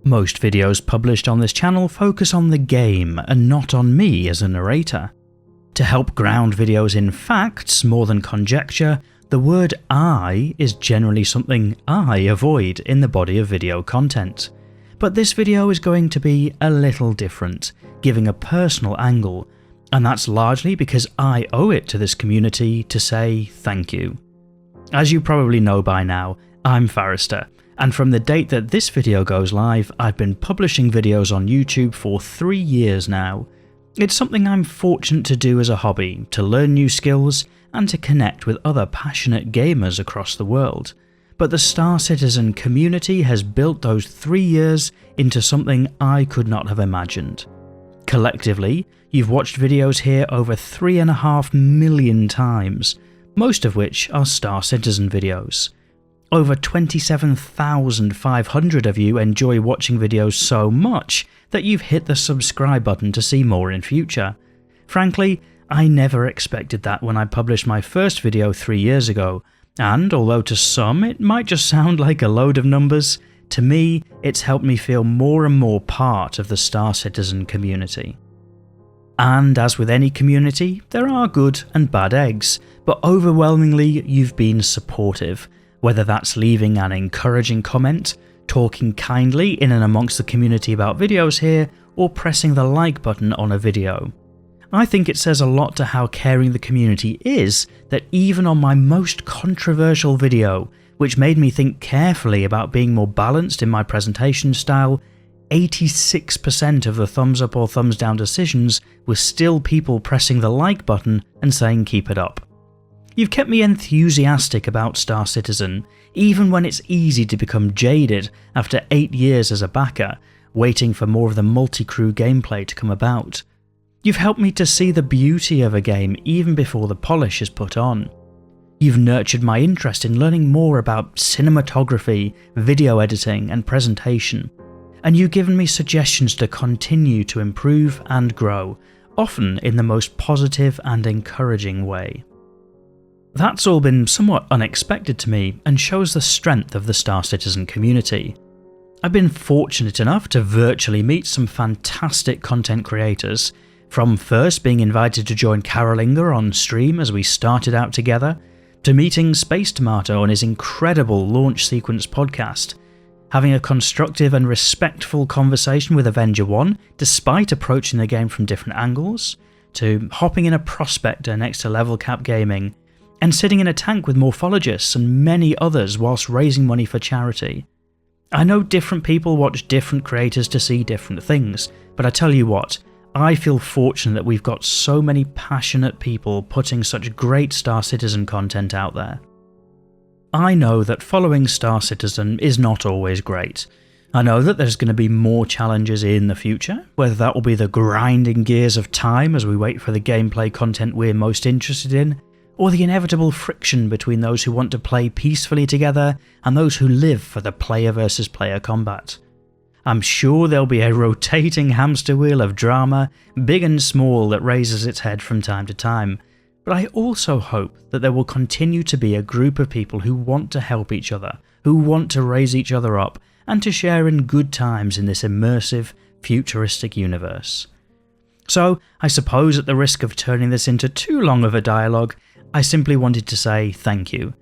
Most videos published on this channel focus on the game and not on me as a narrator. To help ground videos in facts more than conjecture, the word I is generally something I avoid in the body of video content. But this video is going to be a little different, giving a personal angle, and that's largely because I owe it to this community to say thank you. As you probably know by now, I'm Forrester, and from the date that this video goes live, I've been publishing videos on YouTube for 3 years now. It's something I'm fortunate to do as a hobby, to learn new skills and to connect with other passionate gamers across the world. But the Star Citizen community has built those 3 years into something I could not have imagined. Collectively, you've watched videos here over 3.5 million times, most of which are Star Citizen videos. Over 27,500 of you enjoy watching videos so much that you've hit the subscribe button to see more in future. Frankly, I never expected that when I published my first video 3 years ago, and although to some it might just sound like a load of numbers, to me it's helped me feel more and more part of the Star Citizen community. And as with any community, there are good and bad eggs, but overwhelmingly you've been supportive. Whether that's leaving an encouraging comment, talking kindly in and amongst the community about videos here, or pressing the like button on a video. I think it says a lot to how caring the community is that even on my most controversial video, which made me think carefully about being more balanced in my presentation style, 86% of the thumbs up or thumbs down decisions were still people pressing the like button and saying keep it up. You've kept me enthusiastic about Star Citizen, even when it's easy to become jaded after 8 years as a backer, waiting for more of the multi-crew gameplay to come about. You've helped me to see the beauty of a game even before the polish is put on. You've nurtured my interest in learning more about cinematography, video editing and presentation, and you've given me suggestions to continue to improve and grow, often in the most positive and encouraging way. That's all been somewhat unexpected to me and shows the strength of the Star Citizen community. I've been fortunate enough to virtually meet some fantastic content creators, from first being invited to join Carolinga on stream as we started out together, to meeting Space Tomato on his incredible Launch Sequence podcast, having a constructive and respectful conversation with Avenger 1 despite approaching the game from different angles, to hopping in a prospector next to Level Cap Gaming, and sitting in a tank with morphologists and many others whilst raising money for charity. I know different people watch different creators to see different things, but I tell you what, I feel fortunate that we've got so many passionate people putting such great Star Citizen content out there. I know that following Star Citizen is not always great. I know that there's going to be more challenges in the future, whether that will be the grinding gears of time as we wait for the gameplay content we're most interested in, or the inevitable friction between those who want to play peacefully together and those who live for the player versus player combat. I'm sure there'll be a rotating hamster wheel of drama, big and small, that raises its head from time to time, but I also hope that there will continue to be a group of people who want to help each other, who want to raise each other up, and to share in good times in this immersive, futuristic universe. So, I suppose at the risk of turning this into too long of a dialogue, I simply wanted to say thank you.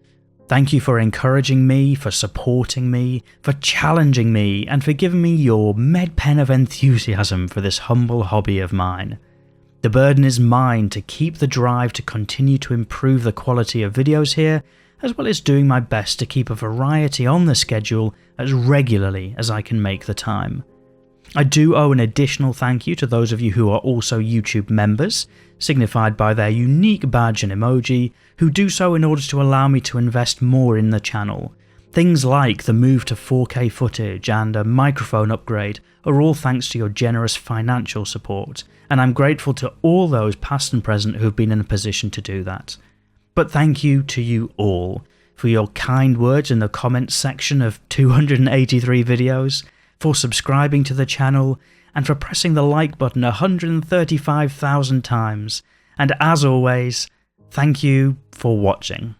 Thank you for encouraging me, for supporting me, for challenging me, and for giving me your med-pen of enthusiasm for this humble hobby of mine. The burden is mine to keep the drive to continue to improve the quality of videos here, as well as doing my best to keep a variety on the schedule as regularly as I can make the time. I do owe an additional thank you to those of you who are also YouTube members, signified by their unique badge and emoji, who do so in order to allow me to invest more in the channel. Things like the move to 4K footage and a microphone upgrade are all thanks to your generous financial support, and I'm grateful to all those past and present who've been in a position to do that. But thank you to you all for your kind words in the comments section of 283 videos, for subscribing to the channel, and for pressing the like button 135,000 times, and as always, thank you for watching.